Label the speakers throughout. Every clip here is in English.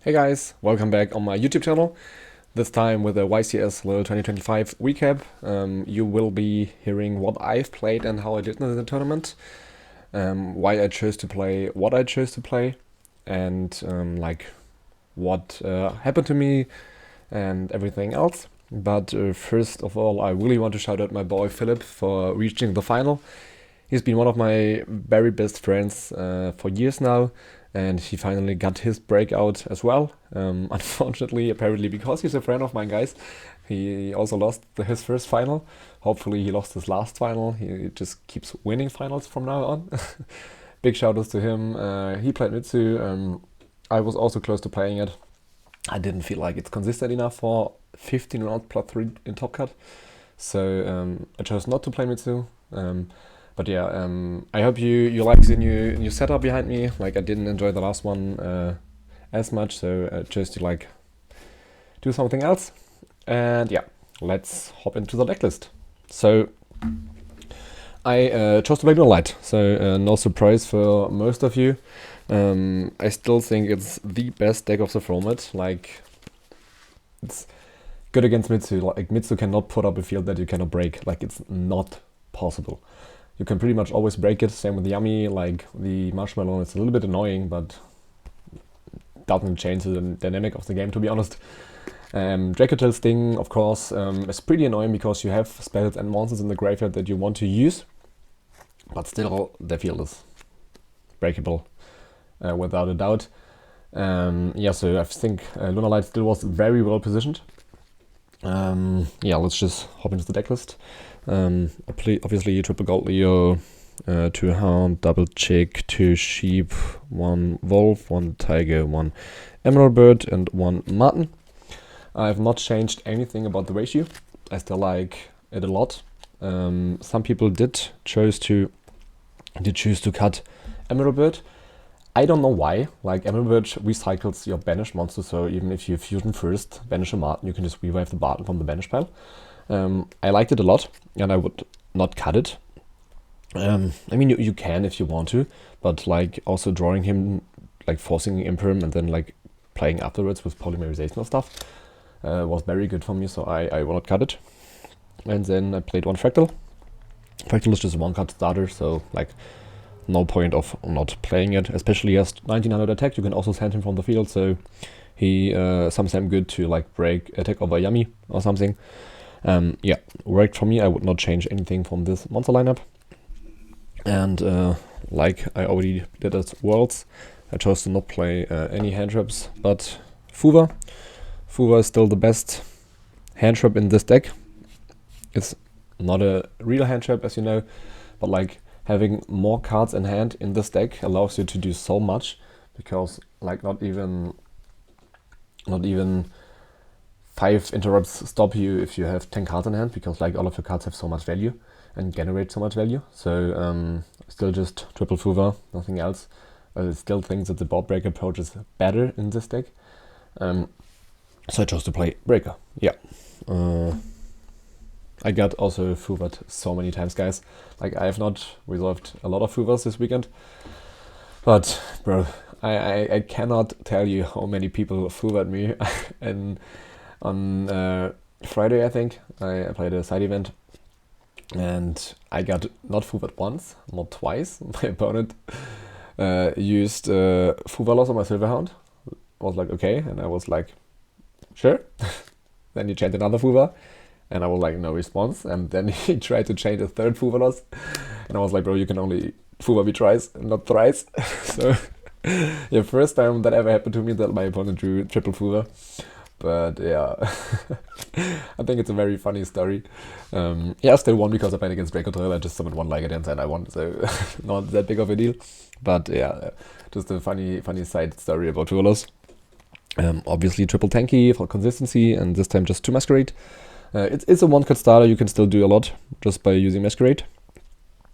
Speaker 1: Hey guys, welcome back on my YouTube channel. This time with a YCS Lille 2025 recap. You will be hearing what I've played and how I did in the tournament, why I chose to play what I chose to play, and like what happened to me and everything else. But first of all, I really want to shout out my boy Philip for reaching the final. He's been one of my very best friends for years now, and he finally got his breakout as well. Unfortunately, apparently, because he's a friend of mine, guys, he also lost his first final. Hopefully, he lost his last final. He just keeps winning finals from now on. Big shout outs to him. He played Mitsu. I was also close to playing it. I didn't feel like it's consistent enough for 15 rounds plus 3 in top cut. So I chose not to play Mitsu. But yeah, I hope you like the new setup behind me. Like I didn't enjoy the last one as much, so I chose to like do something else. And yeah, let's hop into the decklist. So I chose to play LUNALIGHT, so no surprise for most of you. I still think it's the best deck of the format. Like it's good against Mitsu. Like Mitsu cannot put up a field that you cannot break. Like it's not possible. You can pretty much always break it. Same with the Yummy. Like the Marshmallow, it's a little bit annoying, but doesn't change the dynamic of the game, to be honest. Dracotail Sting, of course, is pretty annoying because you have spells and monsters in the graveyard that you want to use, but still the field is breakable without a doubt. Yeah, so I think LUNALIGHT still was very well positioned. Yeah, let's just hop into the decklist. Obviously, triple gold Leo, 2 hound, double chick, 2 sheep, 1 wolf, 1 tiger, 1 emerald bird, and 1 marten. I have not changed anything about the ratio. I still like it a lot. Some people did choose to cut emerald bird. I don't know why. Like emerald bird recycles your banished monster, so even if you fusion first, banish a marten, you can just revive the marten from the banish pile. I liked it a lot, and I would not cut it. I mean, you can if you want to, but like also drawing him, like forcing Imperm and then like playing afterwards with polymerization and stuff was very good for me, so I will not cut it. And then I played 1 Fractal. Fractal is just a 1-card starter, so like no point of not playing it, especially as 1900 attack. You can also send him from the field, so he sometimes good to like break attack over Yummy or something. Yeah, worked for me. I would not change anything from this monster lineup. And like I already did at Worlds, I chose to not play any hand traps, but Fuva. Fuva is still the best hand trap in this deck. It's not a real hand trap, as you know, but like having more cards in hand in this deck allows you to do so much, because like not even 5 interrupts stop you if you have 10 cards in hand, because like all of your cards have so much value and generate so much value. So still just triple Fuva, nothing else. I still think that the board breaker approach is better in this deck. So I chose to play breaker. Yeah. I got also Fuvad so many times, guys. Like I have not resolved a lot of Fuvas this weekend, but bro, I cannot tell you how many people Fuvad me. And on Friday, I think I played a side event, and I got not Fuvad once, not twice. My opponent used Fuvalos on my Silverhound. I was like, okay, and I was like, sure. Then he changed another Fuva, and I was like, no response. And then he tried to change a third Fuvalos, and I was like, bro, you can only Fuva me twice, not thrice. So yeah, first time that ever happened to me that my opponent drew triple Fuva. But yeah, I think it's a very funny story. Yeah, I still won because I played against Dracotail. I just summoned 1 Ligadance and I won, so not that big of a deal. But yeah, just a funny side story about Fuvalos. Obviously triple tanky for consistency, and this time just 2 Masquerade. It's a 1-card starter. You can still do a lot just by using Masquerade,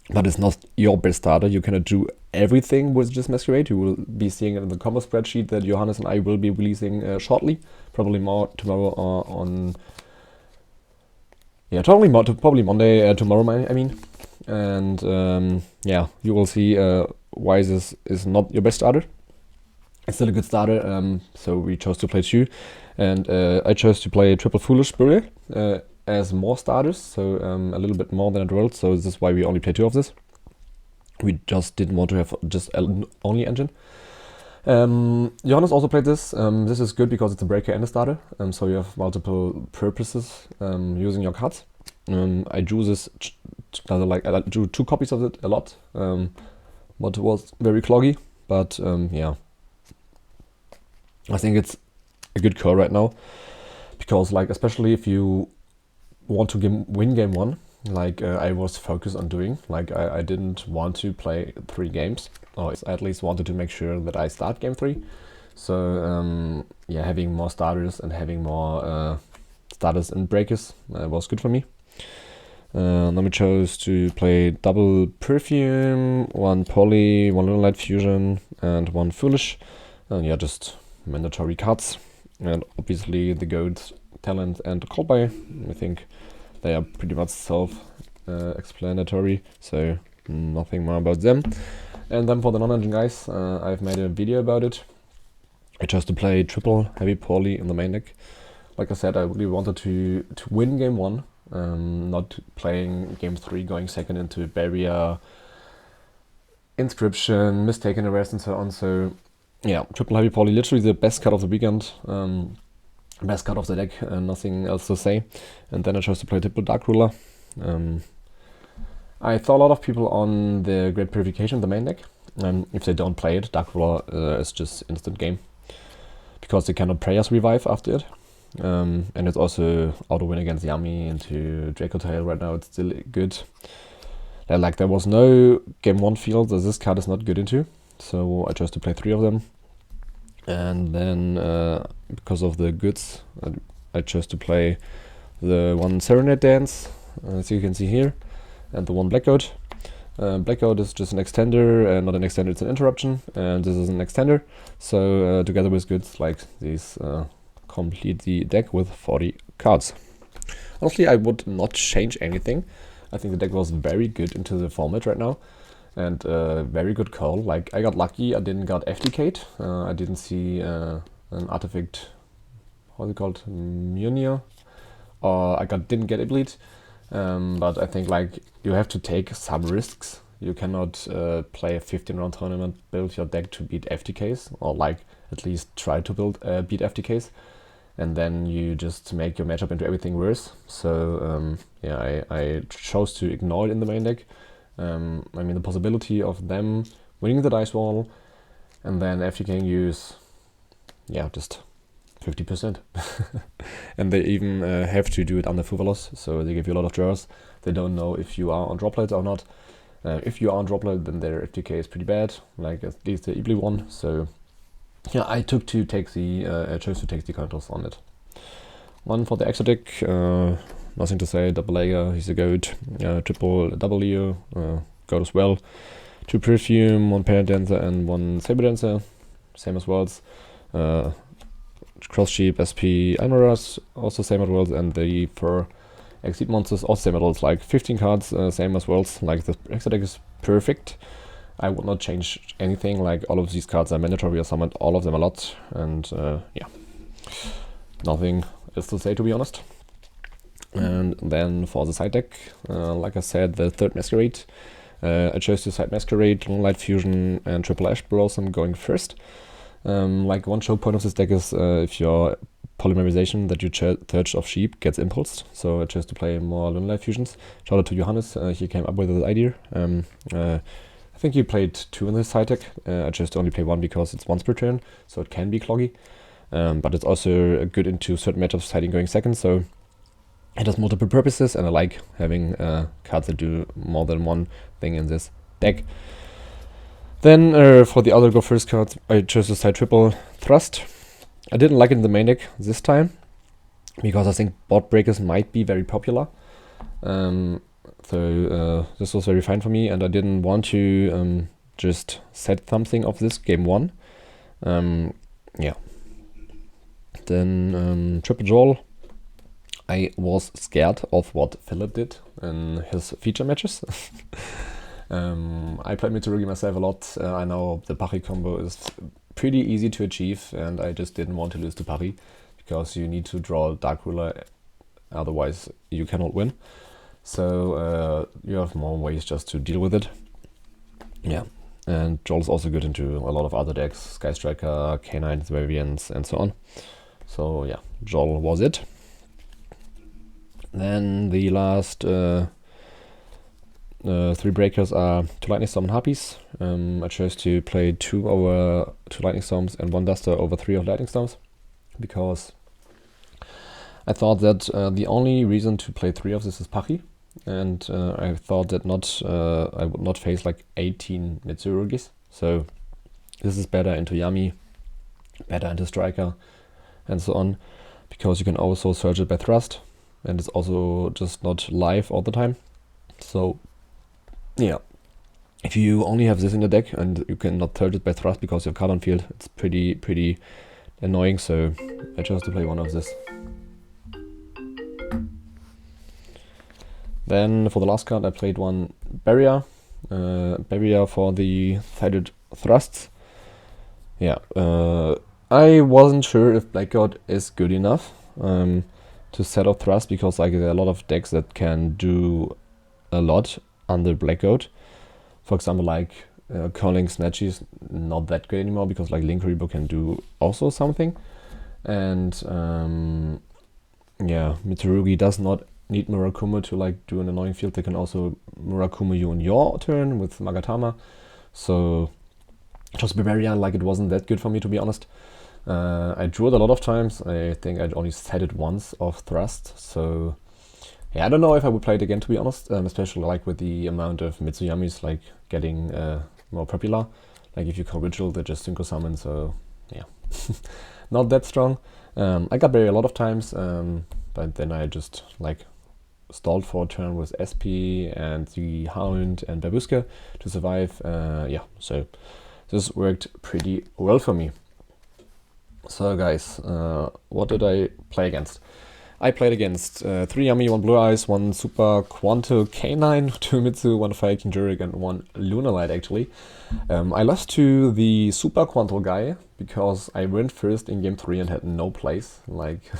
Speaker 1: but it's not your best starter. You cannot do everything with just Masquerade. You will be seeing it in the combo spreadsheet that Johannes and I will be releasing shortly, probably more tomorrow or on... Yeah, probably Monday, tomorrow, I mean. And yeah, you will see why this is not your best starter. It's still a good starter, so we chose to play 2. And I chose to play triple foolish burial as more starters, so a little bit more than it rolled, so this is why we only play 2 of this. We just didn't want to have just only engine. Johannes also played this. This is good because it's a breaker and a starter, so you have multiple purposes using your cards. I drew this, I drew 2 copies of it a lot, but it was very cloggy. But yeah, I think it's a good call right now, because like especially if you want to win game 1, like I was focused on doing, like I didn't want to play 3 games, or I at least wanted to make sure that I start game 3. So yeah, having more starters and having more starters and breakers was good for me. Then we chose to play double perfume, 1 poly, 1 LUNALIGHT fusion, and 1 foolish. And yeah, just mandatory cards. And obviously the goat, talent, and call by. I think they are pretty much self-explanatory, so nothing more about them. And then for the non-engine guys, I've made a video about it. I chose to play triple heavy poly in the main deck. Like I said, I really wanted to win game 1. Not playing game 3, going second into barrier, inscription, mistaken arrest, and so on. So yeah, triple heavy poly, literally the best card of the weekend, best card of the deck, nothing else to say. And then I chose to play triple dark ruler. I saw a lot of people on the Great Purification, the main deck. If they don't play it, dark ruler is just instant game, because they cannot prayers revive after it. And it's also auto win against Yami into Draco Tail right now. It's still good. Like there was no game 1 field that this card is not good into, so I chose to play 3 of them. And then because of the goods, I chose to play the 1 Serenade Dance, as you can see here, and the 1 Blackout. Blackout is just an extender, not an extender, it's an interruption, and this is an extender. So together with goods like these, complete the deck with 40 cards. Honestly, I would not change anything. I think the deck was very good into the format right now, and very good call. Like I got lucky, I didn't got FTK'd. I didn't see an artifact, how's it called, Munir, or I didn't get a bleed. But I think like you have to take some risks. You cannot play a 15-round tournament, build your deck to beat FTKs, or like at least try to beat FTKs. And then you just make your matchup into everything worse. So yeah, I chose to ignore it in the main deck. I mean, the possibility of them winning the dice wall and then FTKing you is, yeah, just 50%. And they even have to do it under Fuvalos, so they give you a lot of draws. They don't know if you are on droplet or not. If you are on droplet, then their FTK is pretty bad, like at least the Ibli one. So yeah, I chose to take the counters on it. 1 for the extra deck, nothing to say, double layer, he's a goat, triple W, goat as well. 2 perfume, 1 parent dancer, and 1 saber dancer, same as worlds. Cross sheep, SP, Almaras, also same as worlds, and the for exceed monsters, also same as worlds, like 15 cards, same as worlds. Like the extra deck is perfect. I would not change anything, like all of these cards are mandatory, I summoned all of them a lot, and yeah, nothing else to say, to be honest. And then for the side deck, like I said, the 3rd Masquerade, I chose to side Masquerade, LUNALIGHT fusion, and triple Ash Blossom going first. Like one choke point of this deck is if your polymerization that you search of sheep gets impulsed, so I chose to play more LUNALIGHT fusions. Shout out to Johannes, he came up with this idea. I think you played 2 in this side deck. I chose to only play 1 because it's once per turn, so it can be cloggy. But it's also good into certain matchups, siding going second, so it has multiple purposes, and I like having cards that do more than one thing in this deck. Then for the other go first cards, I chose to side triple Thrust. I didn't like it in the main deck this time, because I think board breakers might be very popular. So this was very fine for me, and I didn't want to just set something of this game 1. Yeah. Then triple Joel. I was scared of what Philip did in his feature matches. I played Mitsurugi myself a lot. I know the Pari combo is pretty easy to achieve, and I just didn't want to lose to Paris, because you need to draw Dark Ruler, otherwise you cannot win. So you have more ways just to deal with it. Yeah, and Joel's also good into a lot of other decks, Sky Striker, K9 variants, and so on. So yeah, Joel was it. Then the last 3 breakers are 2 Lightning Storm and Harpies. I chose to play 2 over 2 Lightning Storms and 1 Duster over 3 of Lightning Storms, because I thought that the only reason to play 3 of this is Pachi, and I thought that I would not face like 18 Mitsurugis. So this is better into Yami, better into Striker, and so on, because you can also search it by thrust, and it's also just not live all the time. So yeah, if you only have this in the deck and you cannot search it by thrust because you have card on field, it's pretty annoying. So I chose to play 1 of this. Then for the last card I played 1 Barrier. Barrier for the sided thrusts. Yeah, I wasn't sure if Blackguard is good enough to set up thrust, because like there are a lot of decks that can do a lot under Blackguard. For example, like Curling Snatchy is not that great anymore, because like Link Rebo can do also something. And yeah, Mitsurugi does not need Murakumo to like do an annoying field. They can also Murakumo you on your turn with Magatama. So just Barbarian, like, it wasn't that good for me, to be honest. I drew it a lot of times. I think I'd only set it once of thrust. So yeah, I don't know if I would play it again, to be honest. Especially like with the amount of Mitsuyamis like getting more popular. Like if you call Ritual, they just Synchro Summon. So yeah, not that strong. I got buried a lot of times, but then I just like stalled for a turn with SP and the Hound and Babuska to survive. Yeah, so this worked pretty well for me. So guys, what did I play against? I played against 3 Yami, 1 Blue Eyes, 1 Super Quanto K9, 2 Mitsu, 1 Fire King Jurek, and 1 LUNALIGHT actually. I lost to the Super Quanto guy because I went first in game 3 and had no plays. Like,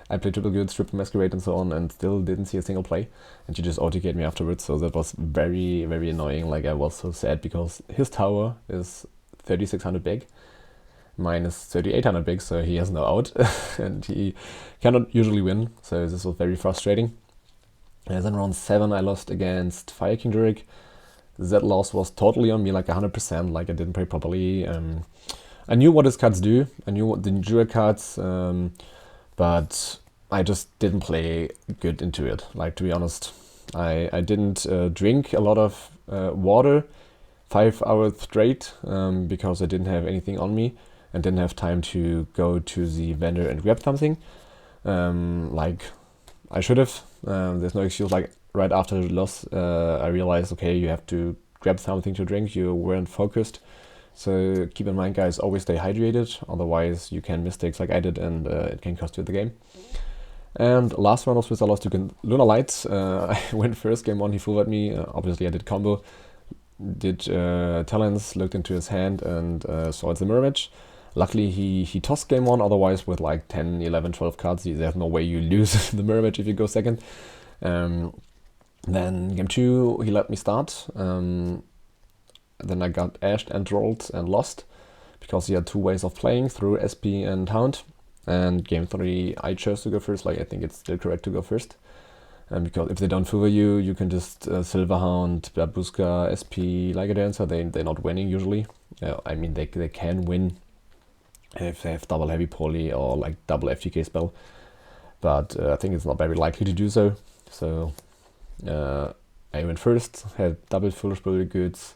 Speaker 1: I played Triple Goods, Triple Masquerade and so on, and still didn't see a single play. And he just auto-gate me afterwards, so that was very annoying. Like, I was so sad because his tower is 3600 big. Mine is 3800 big, so he has no out, and he cannot usually win, so this was very frustrating. And then round 7 I lost against Fire King Jurek. That loss was totally on me, like 100%, like I didn't play properly. I knew what his cards do, I knew what the Jurek cards, but I just didn't play good into it. Like, to be honest, I didn't drink a lot of water 5 hours straight, because I didn't have anything on me and didn't have time to go to the vendor and grab something, like I should have. There's no excuse. Like, right after the loss, I realized, okay, you have to grab something to drink. You weren't focused. So keep in mind, guys, always stay hydrated. Otherwise, you can mistakes like I did, and it can cost you the game. And last round of Swiss, I lost to LUNALIGHT. I went first, game 1, he full-red me. Obviously, I did combo. Did talents, looked into his hand, and saw it's a mirror match. Luckily, he tossed game 1, otherwise with like 10, 11, 12 cards, there's no way you lose the mirror match if you go second. Then game 2, he let me start. Then I got ashed and rolled and lost, because he had 2 ways of playing, through SP and Hound. And game 3, I chose to go first. Like, I think it's still correct to go first. Because if they don't favor you, you can just Silverhound, Babuska, SP, like a dancer. They're not winning usually. I mean, they can win if they have double heavy poly or like double FTK spell, but I think it's not very likely to do so. So I went first, had double foolish goods,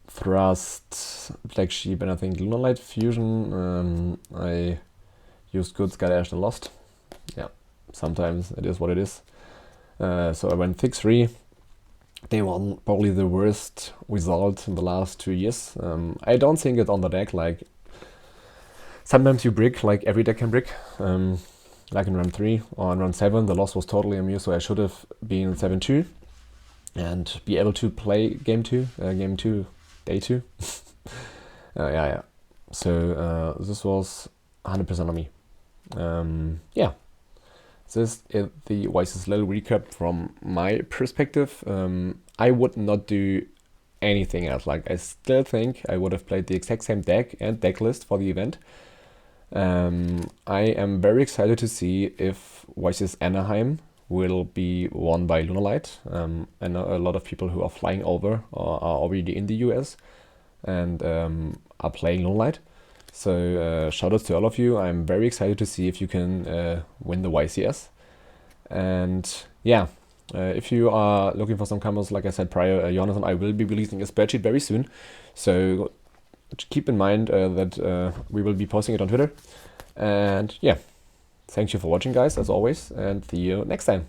Speaker 1: thrust, black sheep, and I think LUNALIGHT fusion. I used goods, got ashed and lost. Yeah, sometimes it is what it is. So I went 6-3. They won probably the worst result in the last 2 years. I don't think it's on the deck. Like, sometimes you brick, like every deck can brick. Like in round 3 or in round 7, the loss was totally on me, so I should have been 7-2 and be able to play game 2, day 2. Yeah. So this was 100% on me. Yeah. This is the YCS Lille recap from my perspective. I would not do anything else. Like, I still think I would have played the exact same deck and deck list for the event. I am very excited to see if YCS Anaheim will be won by LUNALIGHT. I know a lot of people who are flying over or are already in the US and are playing LUNALIGHT. So shout out to all of you. I'm very excited to see if you can win the YCS. And yeah, if you are looking for some combos, like I said prior, Jonas and I will be releasing a spreadsheet very soon. So keep in mind that we will be posting it on Twitter. And yeah, thank you for watching, guys, as always, and see you next time.